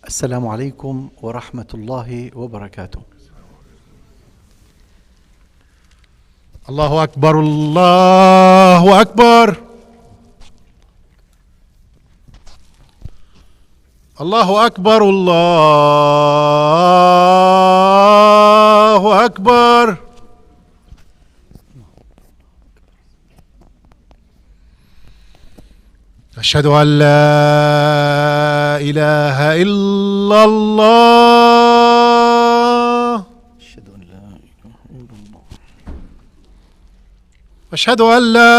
السلام عليكم ورحمة الله وبركاته. الله أكبر الله أكبر. الله أكبر الله أكبر. أشهد أن لا إله إلا الله. أشهد أن لا إله إلا الله. أشهد أن لا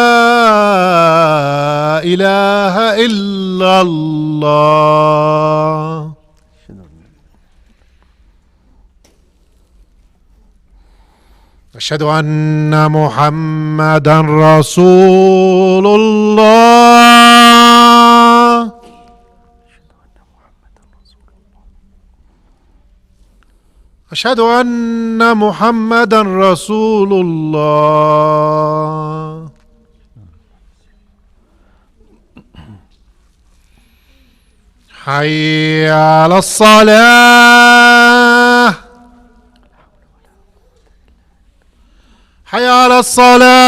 إله إلا الله. أشهد أن محمدا رسول الله. أشهد أن محمدا رسول الله. حي على الصلاة. حي على الصلاة.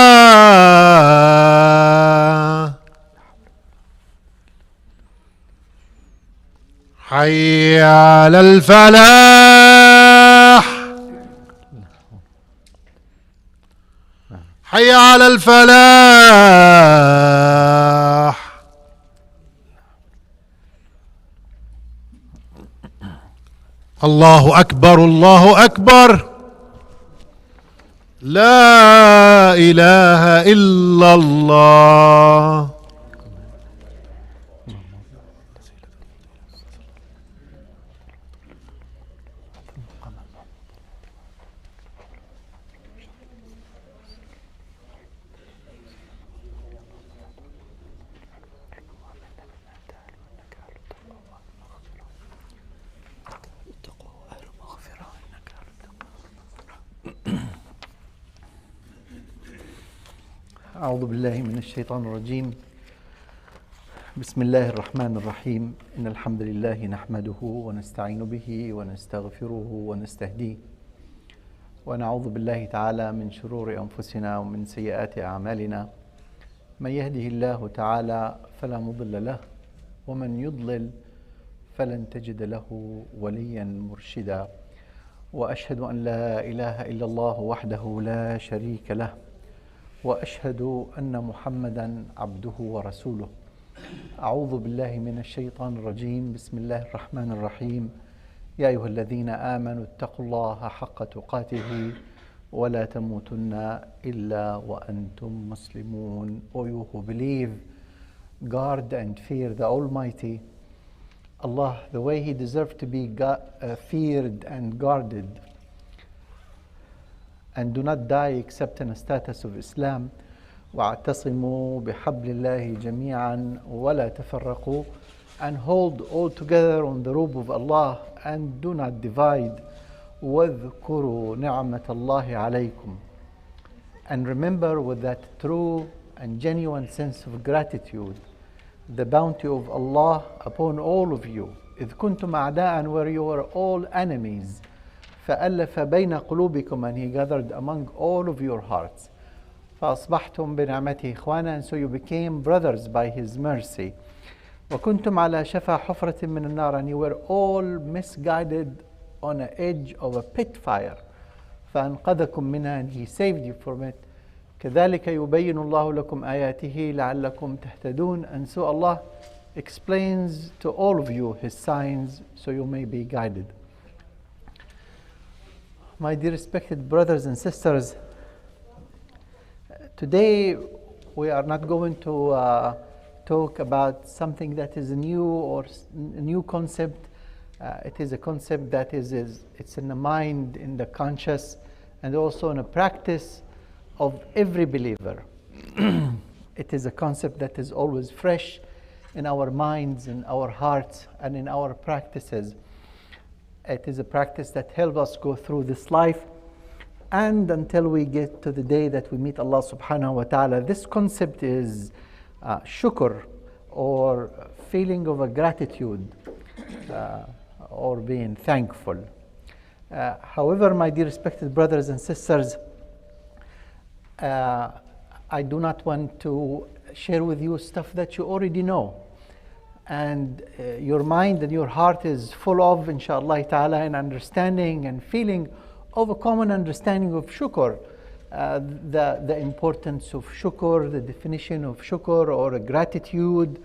حي على الفلاح. حي على الفلاح. الله أكبر الله أكبر. لا إله إلا الله. أعوذ بالله من الشيطان الرجيم. بسم الله الرحمن الرحيم. إن الحمد لله نحمده ونستعين به ونستغفره ونستهديه، ونعوذ بالله تعالى من شرور أنفسنا ومن سيئات أعمالنا. من يهده الله تعالى فلا مضل له، ومن يضلل فلن تجد له وليا مرشدا. وأشهد أن لا إله إلا الله وحده لا شريك له، وأشهد أن محمدا عبده ورسوله. أعوذ بالله من الشيطان الرجيم. بسم الله الرحمن الرحيم. يا أيها الذين آمنوا اتقوا الله حق تقاته ولا تموتن إلا وأنتم مسلمون. O you who believe, guard and fear the Almighty Allah the way He deserves to be feared and guarded, and do not die except in a status of Islam. وَاعْتَصِمُوا بِحَبْلِ اللَّهِ جَمِيعًا وَلَا تَفَرَّقُوا, and hold all together on the robe of Allah and do not divide. وَاذْكُرُوا نِعْمَةَ اللَّهِ عَلَيْكُمْ, and remember with that true and genuine sense of gratitude the bounty of Allah upon all of you. إِذْ كُنْتُمْ أَعْدَاءً, where you were all enemies. فألف بين قلوبكم, and He gathered among all of your hearts. فأصبحتم بنعمته إخوانا, and so you became brothers by His mercy. وكنتم على شفا حفرة من النار, and you were all misguided on the edge of a pit fire. فأنقذكم منها, and He saved you from it. كذلك يبين الله لكم آياته لعلكم تهتدون, and so Allah explains to all of you His signs so you may be guided. My dear respected brothers and sisters, today we are not going to talk about something that is new or a new concept. It is a concept that it's in the mind, in the conscious, and also in a practice of every believer. It is a concept that is always fresh in our minds, in our hearts, and in our practices. It is a practice that helps us go through this life and until we get to the day that we meet Allah subhanahu wa ta'ala. This concept is shukr, or feeling of a gratitude, or being thankful. However, my dear respected brothers and sisters, I do not want to share with you stuff that you already know. And your mind and your heart is full of, inshallah ta'ala, an understanding and feeling of a common understanding of shukr. The importance of shukr, the definition of shukr or gratitude,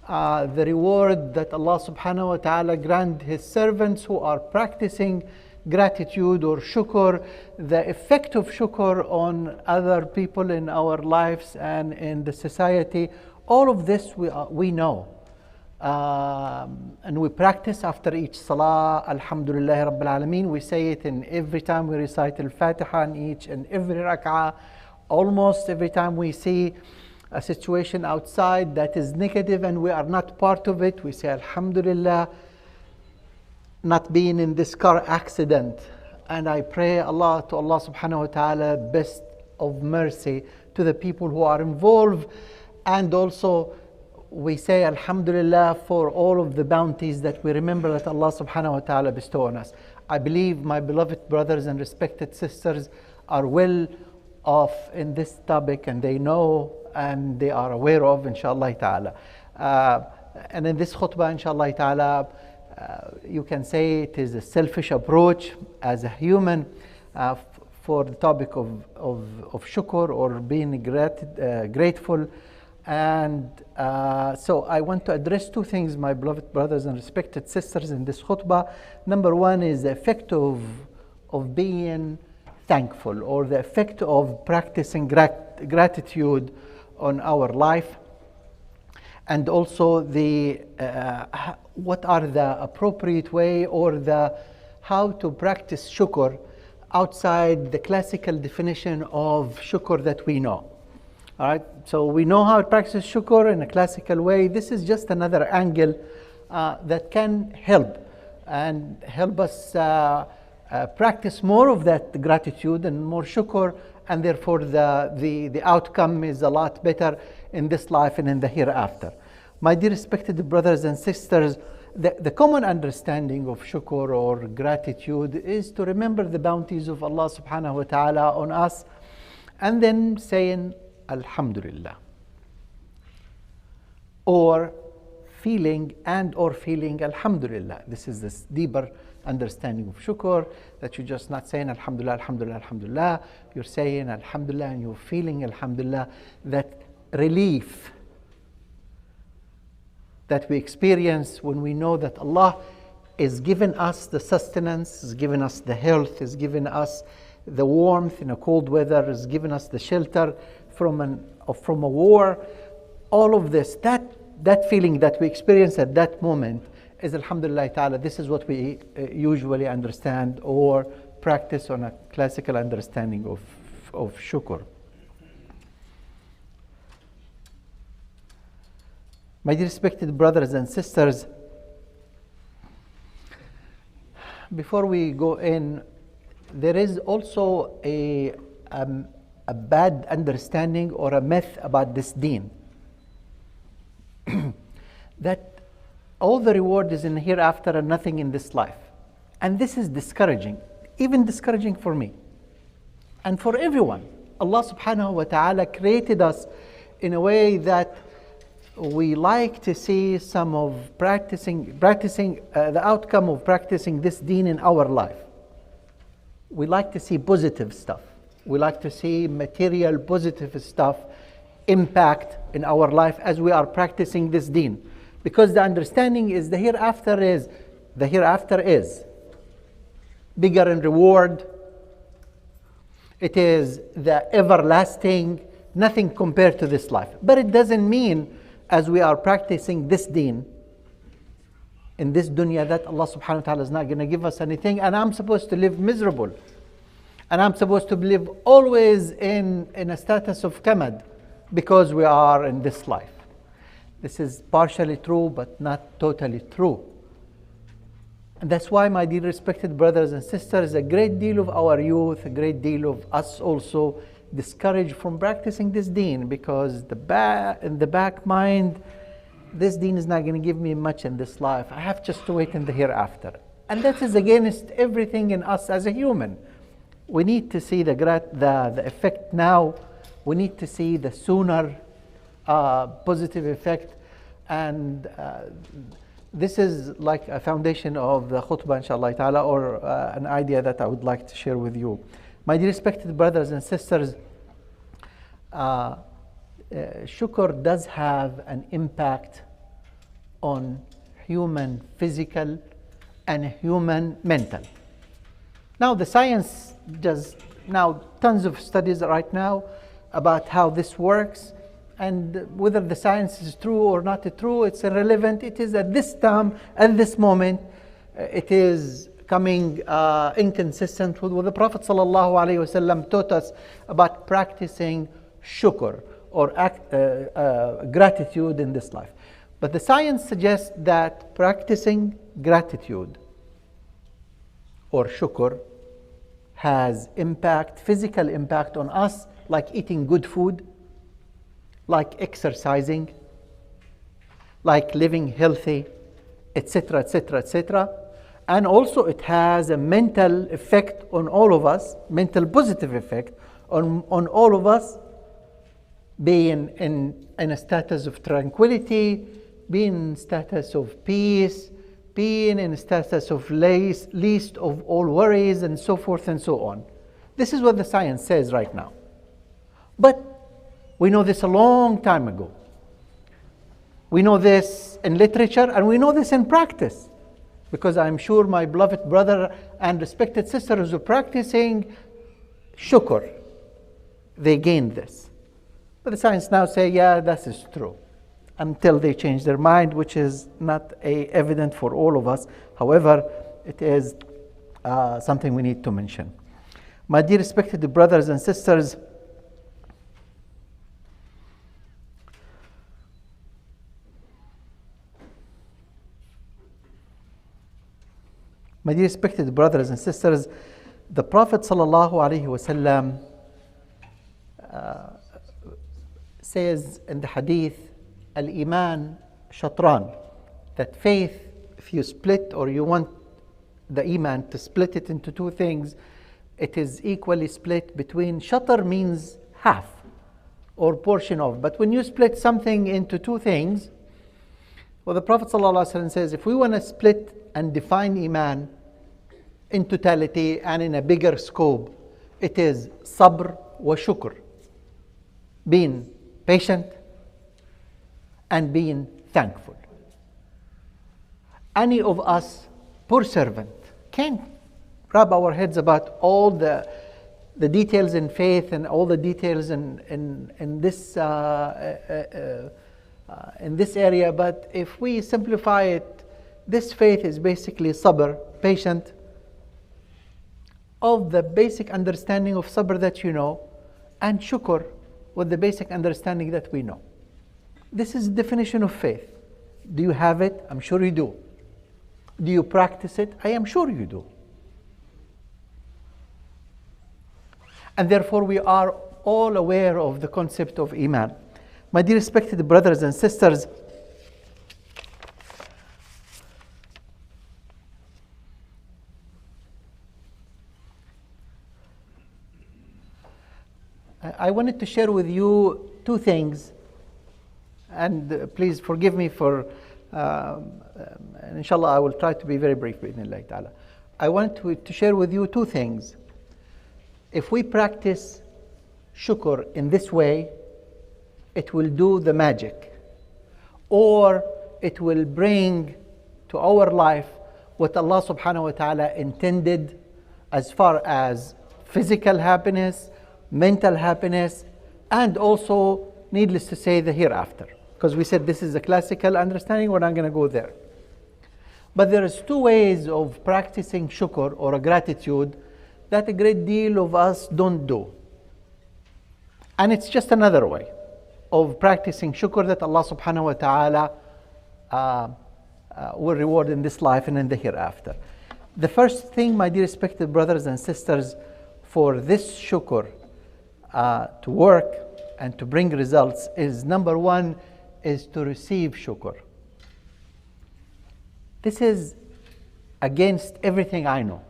the reward that Allah subhanahu wa ta'ala grant His servants who are practicing gratitude or shukr, the effect of shukr on other people in our lives and in the society. All of this we know. And we practice after each salah, Alhamdulillah Rabbil Alameen. We say it in every time we recite Al-Fatiha, in each and every rak'ah. Almost every time we see a situation outside that is negative and we are not part of it, we say Alhamdulillah, not being in this car accident. And I pray to Allah subhanahu wa ta'ala best of mercy to the people who are involved. And also we say Alhamdulillah for all of the bounties that we remember that Allah subhanahu wa ta'ala bestow on us. I believe my beloved brothers and respected sisters are well off in this topic, and they know and they are aware of, inshallah ta'ala. And in this khutbah, inshallah ta'ala, you can say it is a selfish approach as a human for the topic of shukr or being grateful. And so I want to address two things, my beloved brothers and respected sisters, in this khutbah. Number one is the effect of being thankful, or the effect of practicing gratitude on our life. And also what are the appropriate way or how to practice shukr outside the classical definition of shukr that we know. All right, so we know how to practice shukr in a classical way. This is just another angle that can help us practice more of that gratitude and more shukr, and therefore the outcome is a lot better in this life and in the hereafter. My dear respected brothers and sisters, the common understanding of shukr or gratitude is to remember the bounties of Allah subhanahu wa ta'ala on us, and then saying Alhamdulillah, or feeling Alhamdulillah. This is this deeper understanding of shukr, that you're just not saying Alhamdulillah, Alhamdulillah, Alhamdulillah. You're saying Alhamdulillah and you're feeling Alhamdulillah, that relief that we experience when we know that Allah is giving us the sustenance, is giving us the health, is giving us the warmth in a cold weather, is giving us the shelter from a war. All of this, that feeling that we experience at that moment is Alhamdulillah ta'ala. This is what we usually understand or practice on a classical understanding of shukr. My dear respected brothers and sisters, before we go in, there is also a bad understanding or a myth about this deen. That all the reward is in the hereafter and nothing in this life. And this is discouraging, even discouraging for me and for everyone. Allah subhanahu wa ta'ala created us in a way that we like to see some of practicing the outcome of practicing this deen in our life. We like to see positive stuff. We like to see material positive stuff impact in our life as we are practicing this deen. Because the understanding is the hereafter is bigger in reward. It is the everlasting, nothing compared to this life. But it doesn't mean as we are practicing this deen in this dunya that Allah subhanahu wa ta'ala is not going to give us anything, and I'm supposed to live miserable, and I'm supposed to live always in a status of kamad because we are in this life. This is partially true but not totally true. And that's why, my dear respected brothers and sisters, a great deal of our youth, a great deal of us also discouraged from practicing this deen, because in the back mind, this deen is not going to give me much in this life. I have just to wait in the hereafter. And that is against everything in us as a human. We need to see the effect now. We need to see the sooner positive effect. And this is like a foundation of the khutbah, inshallah ta'ala, or an idea that I would like to share with you. My dear respected brothers and sisters, shukr does have an impact on human physical and human mental. Now the science does now tons of studies right now about how this works, and whether the science is true or not true, it's irrelevant. It is at this time, at this moment, it is coming inconsistent with what the Prophet ﷺ taught us about practicing shukr or gratitude in this life. But the science suggests that practicing gratitude or shukr has impact, physical impact on us, like eating good food, like exercising, like living healthy, etc., etc., etc. And also it has a mental effect on all of us, mental positive effect on all of us, being in a status of tranquility, being in a status of peace, being in a status of least of all worries, and so forth and so on. This is what the science says right now. But we know this a long time ago. We know this in literature, and we know this in practice. Because I'm sure my beloved brother and respected sisters who are practicing shukr, they gained this. But the science now say, yeah, that is true. Until they change their mind, which is not evident for all of us. However, it is something we need to mention. My dear respected brothers and sisters, the Prophet ﷺ says in the hadith, Al-Iman Shatran, that faith, if you split or you want the Iman to split it into two things, it is equally split between, Shatr means half or portion of, but when you split something into two things, well, the Prophet ﷺ says, if we want to split and define Iman in totality and in a bigger scope, it is sabr wa shukr, being patient and being thankful. Any of us, poor servant, can't wrap our heads about all the details in faith and all the details in this area. But if we simplify it, this faith is basically sabr, patient, of the basic understanding of sabr that you know, and shukr with the basic understanding that we know. This is the definition of faith. Do you have it? I'm sure you do. Do you practice it? I am sure you do. And therefore we are all aware of the concept of Iman. My dear respected brothers and sisters, I wanted to share with you two things, and please forgive me for, inshallah I will try to be very brief, bi'idhnillah ta'ala. I want to share with you two things. If we practice shukr in this way, it will do the magic, or it will bring to our life what Allah subhanahu wa ta'ala intended as far as physical happiness, mental happiness, and also, needless to say, the hereafter. Because we said this is a classical understanding, we're not going to go there. But there is two ways of practicing shukr or a gratitude that a great deal of us don't do. And it's just another way of practicing shukr that Allah subhanahu wa ta'ala will reward in this life and in the hereafter. The first thing, my dear respected brothers and sisters, for this shukr to work and to bring results is, number one, is to receive shukr. This is against everything I know,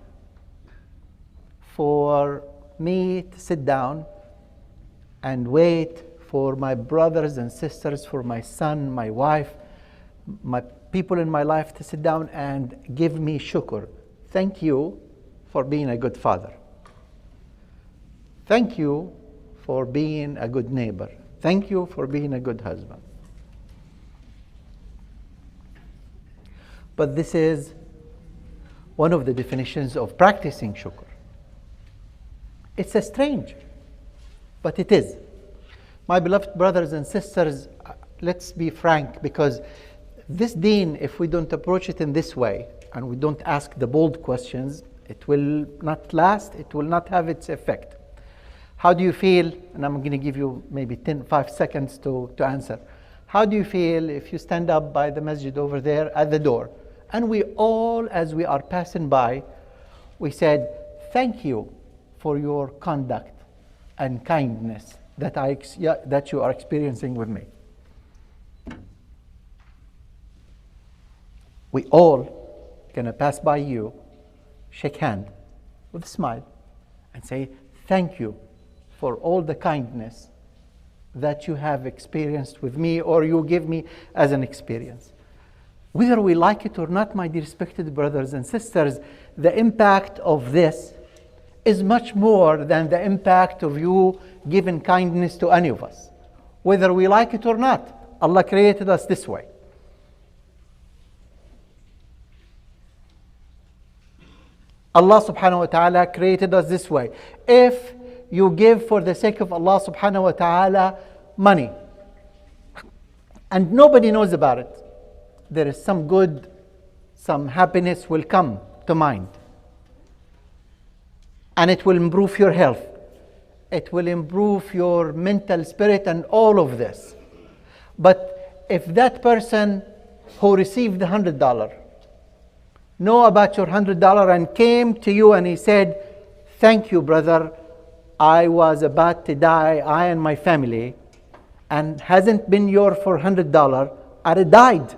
for me to sit down and wait for my brothers and sisters, for my son, my wife, my people in my life to sit down and give me shukr. Thank you for being a good father. Thank you for being a good neighbor. Thank you for being a good husband. But this is one of the definitions of practicing shukr. It's a strange, but it is. My beloved brothers and sisters, let's be frank, because this deen, if we don't approach it in this way, and we don't ask the bold questions, it will not last, it will not have its effect. How do you feel? And I'm going to give you maybe 5 seconds to answer. How do you feel if you stand up by the masjid over there at the door, and we all, as we are passing by, we said, thank you for your conduct and kindness that you are experiencing with me. We all gonna pass by you, shake hand with a smile, and say, thank you for all the kindness that you have experienced with me, or you give me as an experience. Whether we like it or not, my dear respected brothers and sisters, the impact of this is much more than the impact of you giving kindness to any of us. Whether we like it or not, Allah created us this way. Allah subhanahu wa ta'ala created us this way. If you give for the sake of Allah subhanahu wa ta'ala money, and nobody knows about it, there is some good, some happiness will come to mind. And it will improve your health. It will improve your mental spirit and all of this. But if that person who received the $100 know about your $100 and came to you and he said, thank you, brother, I was about to die, I and my family, and hasn't been your for $100, I'd have died.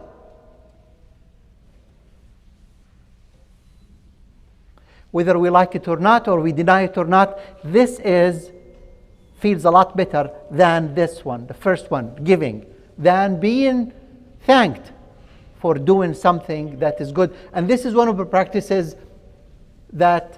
Whether we like it or not, or we deny it or not, this feels a lot better than this one, the first one, giving, than being thanked for doing something that is good. And this is one of the practices that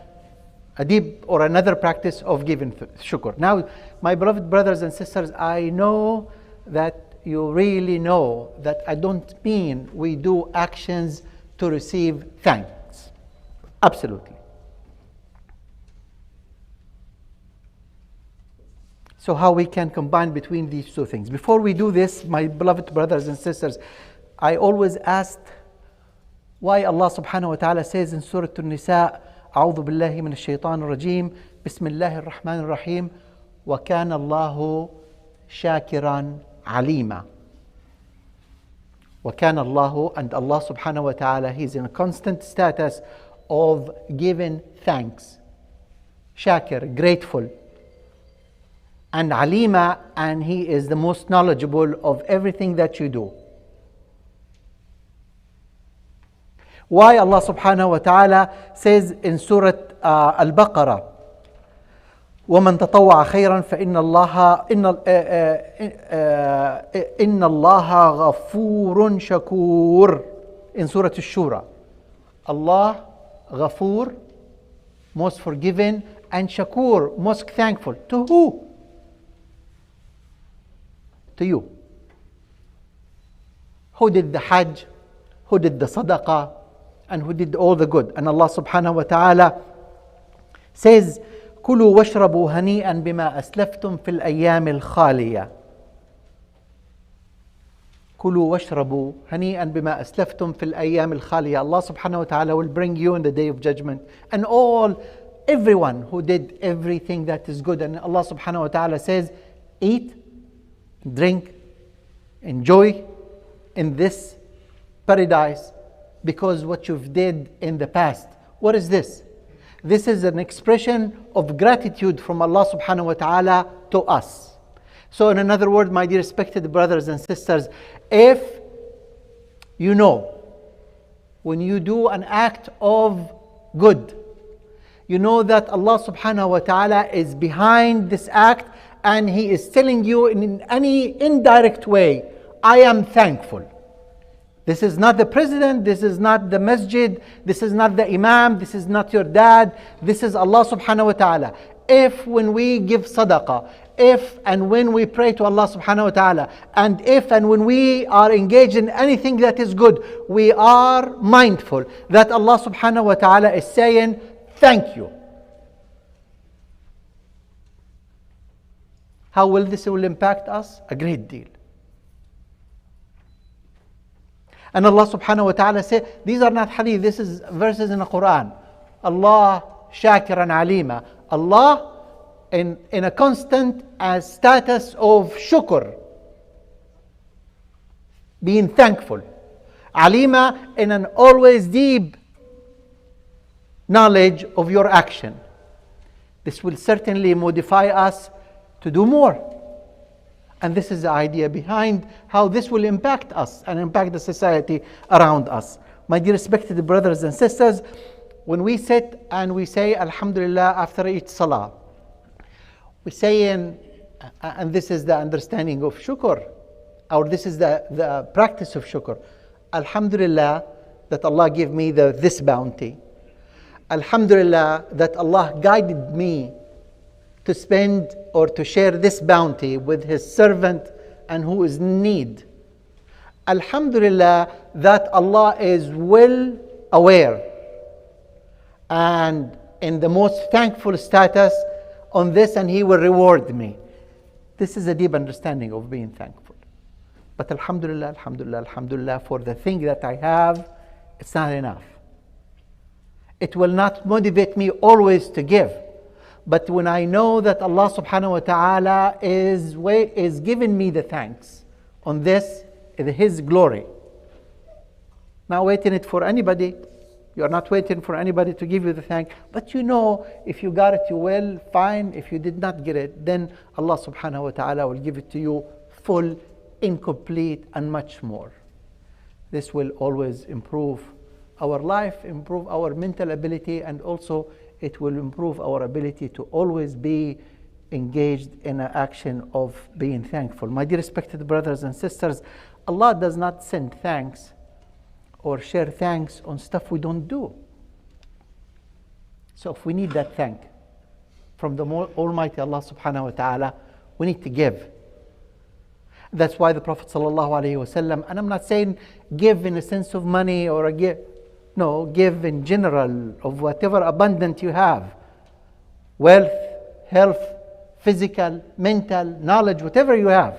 a deep or another practice of giving shukr. Now, my beloved brothers and sisters, I know that you really know that I don't mean we do actions to receive thanks. Absolutely. So how we can combine between these two things. Before we do this, my beloved brothers and sisters, I always asked why Allah subhanahu wa ta'ala says in Surah An-Nisa, أعوذ بالله من الشيطان الرجيم بسم الله الرحمن الرحيم وكان الله شاكرا عليما. وكان الله, and Allah subhanahu wa ta'ala, He's in a constant status of giving thanks. Shakir, grateful. And Alima, and He is the most knowledgeable of everything that you do. Why Allah subhanahu wa ta'ala says in Surah Al-Baqarah, وَمَنْ تَطَوَّعَ خَيْرًا فَإِنَّ اللَّهَ غَفُورٌ شَكُورٌ. In Surah Al-Shura, Allah Ghafur, most forgiving, and Shakur, most thankful. To who? To you. Who did the Hajj, who did the Sadaqah, and who did all the good. And Allah subhanahu wa ta'ala says, كُلُوا وَاشْرَبُوا هَنِيئًا بِمَا أَسْلَفْتُمْ فِي الْأَيَّامِ الْخَالِيَةِ. كُلُوا وَاشْرَبُوا هَنِيئًا بِمَا أَسْلَفْتُمْ فِي الْأَيَّامِ الْخَالِيَةِ. Allah subhanahu wa ta'ala will bring you in the day of judgment, and everyone who did everything that is good. And Allah subhanahu wa ta'ala says, eat, drink, enjoy in this paradise because what you've did in the past. What is this? This is an expression of gratitude from Allah subhanahu wa ta'ala to us. So in another word, my dear respected brothers and sisters, if you know when you do an act of good, you know that Allah subhanahu wa ta'ala is behind this act, and He is telling you in any indirect way, I am thankful. This is not the president, this is not the masjid, this is not the imam, this is not your dad, this is Allah subhanahu wa ta'ala. If when we give sadaqah, if and when we pray to Allah subhanahu wa ta'ala, and if and when we are engaged in anything that is good, we are mindful that Allah subhanahu wa ta'ala is saying, thank you. How will this impact us? A great deal. And Allah subhanahu wa ta'ala said, these are not hadith, this is verses in the Quran. Allah shakiran alima. Allah in a constant status of shukr, being thankful. Alima in an always deep knowledge of your action. This will certainly modify us to do more. And this is the idea behind how this will impact us and impact the society around us. My dear respected brothers and sisters, when we sit and we say Alhamdulillah after each salah, we say, and this is the understanding of shukr, or this is the practice of shukr. Alhamdulillah that Allah gave me this bounty. Alhamdulillah that Allah guided me to spend or to share this bounty with His servant and who is in need. Alhamdulillah that Allah is well aware and in the most thankful status on this, and He will reward me. This is a deep understanding of being thankful. But Alhamdulillah, Alhamdulillah, Alhamdulillah, for the thing that I have, it's not enough. It will not motivate me always to give. But when I know that Allah subhanahu wa ta'ala is giving me the thanks on this, His glory. Not waiting it for anybody. You are not waiting for anybody to give you the thank. But you know, if you got it, you will. Fine. If you did not get it, then Allah subhanahu wa ta'ala will give it to you full, incomplete, and much more. This will always improve our life, improve our mental ability, and also it will improve our ability to always be engaged in an action of being thankful. My dear respected brothers and sisters, Allah does not send thanks or share thanks on stuff we don't do. So if we need that thank from the Almighty Allah subhanahu wa ta'ala, we need to give. That's why the Prophet sallallahu alaihi wasallam, and I'm not saying give in a sense of money or a give, no, give in general of whatever abundant you have. Wealth, health, physical, mental, knowledge, whatever you have.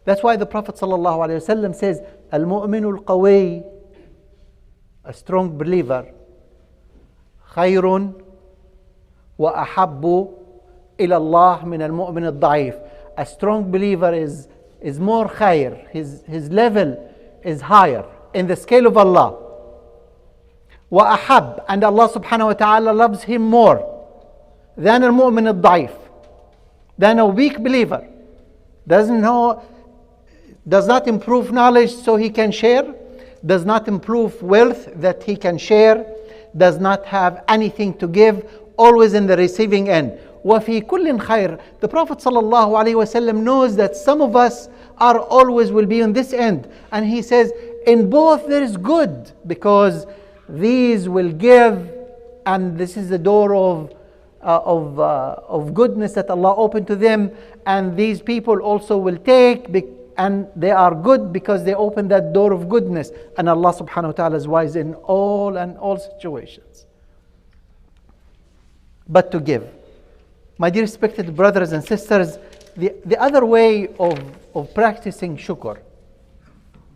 That's why the Prophet ﷺ says, Al-mu'minu al-qawi, a strong believer, khayrun wa ahabbu ila Allah min al-mu'min al-da'if. A strong believer is more khayr, his level is higher in the scale of Allah. Wa ahab, and Allah subhanahu wa ta'ala loves him more than al-mu'min al-da'if, than a weak believer. Does not improve knowledge so he can share, does not improve wealth that he can share, does not have anything to give, always in the receiving end. وَفِي كُلٍّ خَيْرٍ. The Prophet ﷺ knows that some of us are always will be on this end. And he says, in both there is good, because these will give, and this is the door of goodness that Allah opened to them, and these people also will take, and they are good because they open that door of goodness. And Allah subhanahu wa ta'ala is wise in all situations. But to give. My dear respected brothers and sisters, the other way of practicing shukr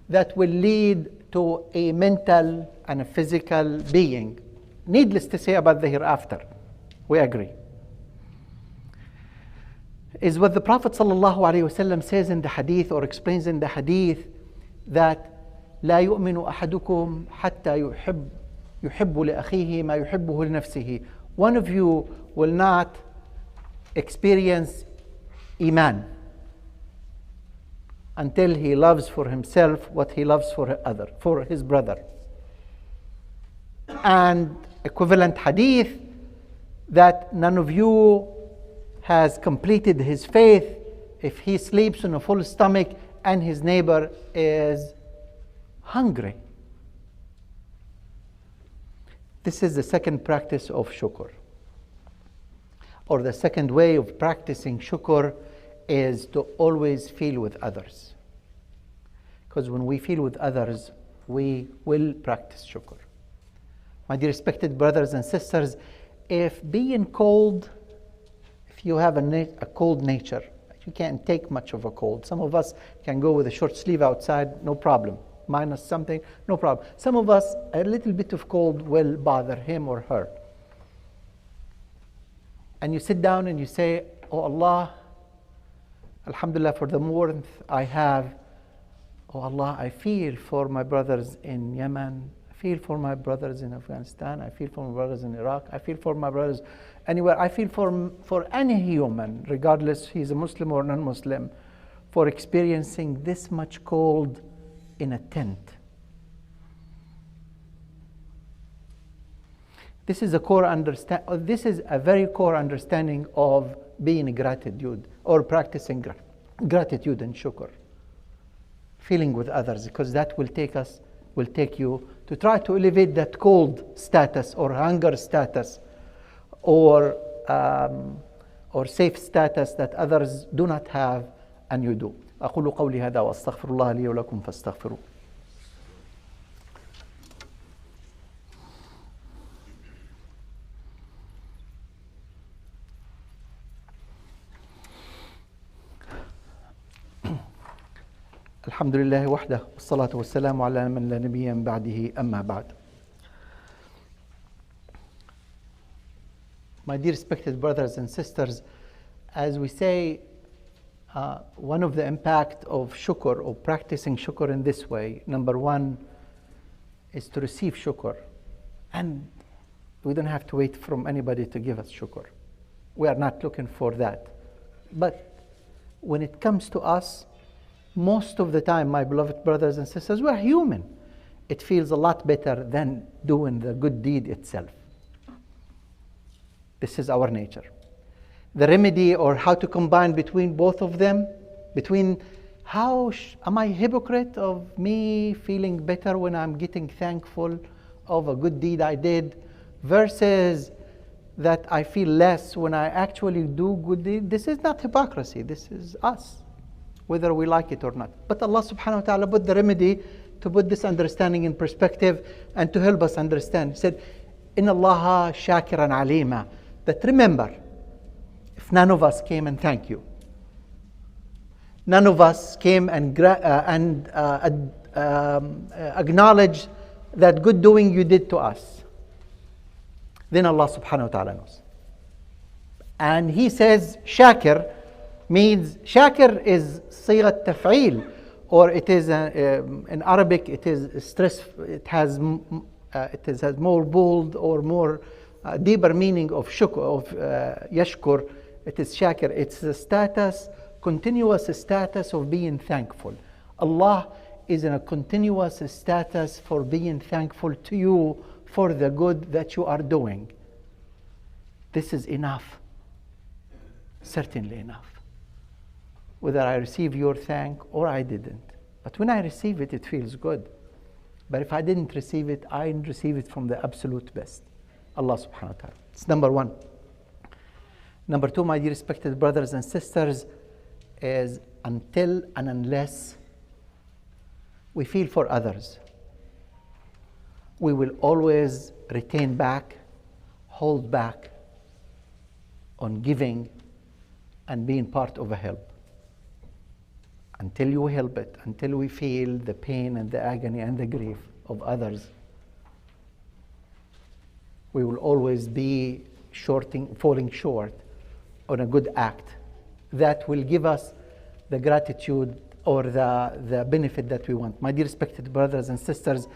that will lead to a mental and a physical being, needless to say about the hereafter, we agree, is what the Prophet ﷺ says in the hadith, or explains in the hadith, that لا يؤمن أحدكم حتى يحب لأخيه ما يحبه لنفسه. One of you will not experience iman until he loves for himself what he loves for his brother. And equivalent hadith that none of you has completed his faith if he sleeps on a full stomach and his neighbor is hungry. This is the second practice of shukr. Or the second way of practicing shukr is to always feel with others. Because when we feel with others, we will practice shukr. My dear respected brothers and sisters, if being cold, if you have a cold nature, you can't take much of a cold. Some of us can go with a short sleeve outside, no problem. Minus something, no problem. Some of us, a little bit of cold will bother him or her. And you sit down and you say, oh Allah, Alhamdulillah for the warmth I have. Oh Allah, I feel for my brothers in Yemen. I feel for my brothers in Afghanistan. I feel for my brothers in Iraq. I feel for my brothers anywhere. I feel for any human, regardless he's a Muslim or non-Muslim, for experiencing this much cold in a tent. This is a very core understanding of being gratitude or practicing gratitude and shukr. Feeling with others, because that will take you to try to elevate that cold status or hunger status or safe status that others do not have and you do. أقول قولي هذا وأستغفر الله لي ولكم فاستغفروه. الحمد لله وحده والصلاة والسلام على من لا نبي بعده أما بعد. My dear respected brothers and sisters, as we say, one of the impact of shukr or practicing shukr in this way, number one, is to receive shukr. And we don't have to wait from anybody to give us shukr. We are not looking for that. But when it comes to us, most of the time, my beloved brothers and sisters, we're human. It feels a lot better than doing the good deed itself. This is our nature. The remedy or how to combine between both of them, between am I a hypocrite of me feeling better when I'm getting thankful of a good deed I did versus that I feel less when I actually do good deed? This is not hypocrisy. This is us, whether we like it or not. But Allah subhanahu wa ta'ala put the remedy to put this understanding in perspective and to help us understand. He said, Inna Allaha shakiran alima. That remember, if none of us came and thank you, none of us came and acknowledge that good doing you did to us, then Allah subhanahu wa ta'ala knows. And He says, shakir means, shakir is صيغة تفعيل, or it is in Arabic it is stress. It has more bold or more deeper meaning of shukr, of yashkur. It is shakir. It's a status, continuous status of being thankful. Allah is in a continuous status for being thankful to you for the good that you are doing. This is enough, certainly enough. Whether I receive your thank or I didn't. But when I receive it, it feels good. But if I didn't receive it, I didn't receive it from the absolute best, Allah subhanahu wa ta'ala. It's number one. Number two, my dear respected brothers and sisters, is until and unless we feel for others, we will always retain back, hold back on giving and being part of a help. Until you help it, until we feel the pain and the agony and the grief of others, we will always be falling short on a good act that will give us the gratitude or the benefit that we want. My dear respected brothers and sisters,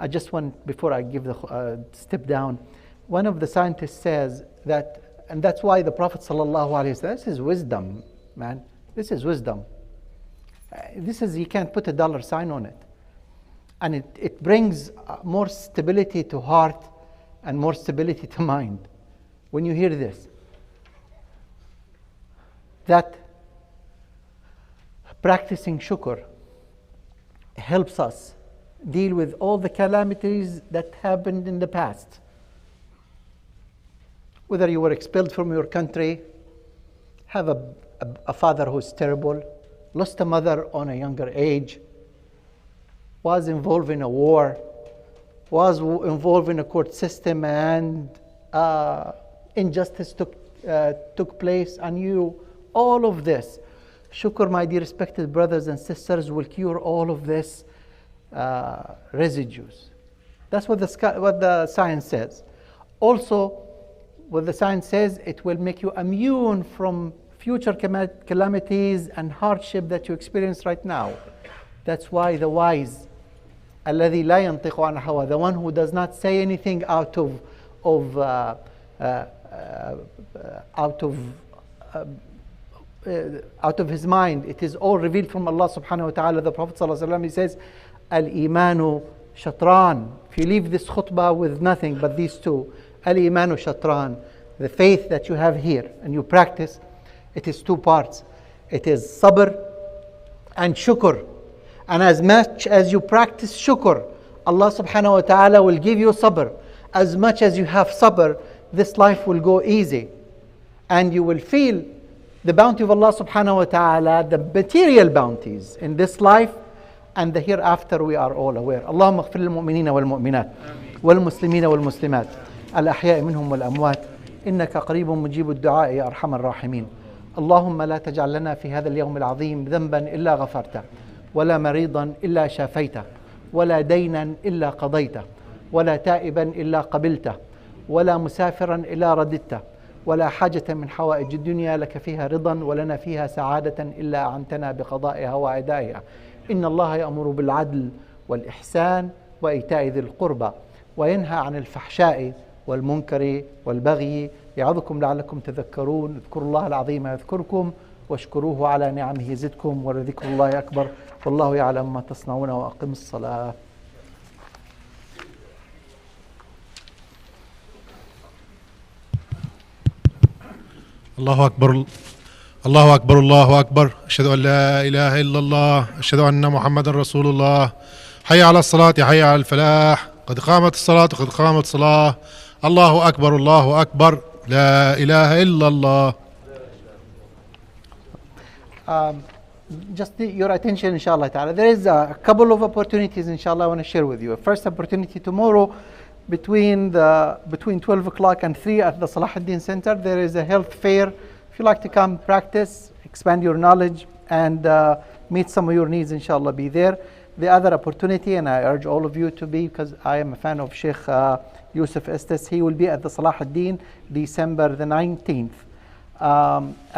I just want, before I give the step down, one of the scientists says that, and that's why the Prophet ﷺ, this is wisdom, man. This is wisdom. You can't put a $sign on it. And it brings more stability to heart and more stability to mind when you hear this. That practicing shukr helps us deal with all the calamities that happened in the past. Whether you were expelled from your country, have a father who's terrible, lost a mother on a younger age, was involved in a war, was involved in a court system, and injustice took place on you. All of this, shukr, my dear respected brothers and sisters, will cure all of this residues. That's what the science says. Also, what the science says, it will make you immune from future calamities and hardship that you experience right now. That's why the wise, الذي لا ينطق عن هوى, the one who does not say anything out of his mind. It is all revealed from Allah subhanahu wa ta'ala. The Prophet sallallahu alaihi wasallam, he says, Al-imanu shatran. If you leave this khutbah with nothing but these two, Al-imanu shatran, the faith that you have here and you practice, it is two parts. It is sabr and shukr. And as much as you practice shukr, Allah subhanahu wa ta'ala will give you sabr. As much as you have sabr, this life will go easy. And you will feel the bounty of Allah subhanahu wa ta'ala, the material bounties in this life and the hereafter. We are all aware. اللهم اغفر للمؤمنين والمؤمنات والمسلمين والمسلمات الأحياء منهم والأموات إنك قريب مجيب الدعاء يا أرحم الراحمين. اللهم لا تجعل لنا في هذا اليوم العظيم ذنبا إلا غفرته، ولا مريضا إلا شافيته، ولا دينا إلا قضيته، ولا تائبا إلا قبلته، ولا مسافرا إلا رددته، ولا حاجة من حوائج الدنيا لك فيها رضا ولنا فيها سعادة إلا أعنتنا بقضائها وأدائها. إن الله يأمر بالعدل والإحسان وإيتاء ذي القربى وينهى عن الفحشاء والمنكر والبغي يعظكم لعلكم تذكرون. اذكروا الله العظيم يذكركم واشكروه على نعمه يزدكم ولذكر الله أكبر والله يعلم ما تصنعون وأقم الصلاة. الله أكبر الله أكبر الله أكبر. أشهد أن لا إله إلا الله، أشهد أن محمد رسول الله. حي على الصلاة حي على الفلاح، قد قامت الصلاة قد قامت الصلاة. الله أكبر الله أكبر، لا إله إلا الله. Just your attention, inshallah ta'ala. There is a couple of opportunities, inshallah, I want to share with you. First opportunity tomorrow between 12 o'clock and 3 at the Salahadeen Center. There is a health fair. If you like to come practice, expand your knowledge, and meet some of your needs, inshallah, be there. The other opportunity, and I urge all of you to be, because I am a fan of Sheikh Yusuf Estes, he will be at the Salahadeen December the 19th.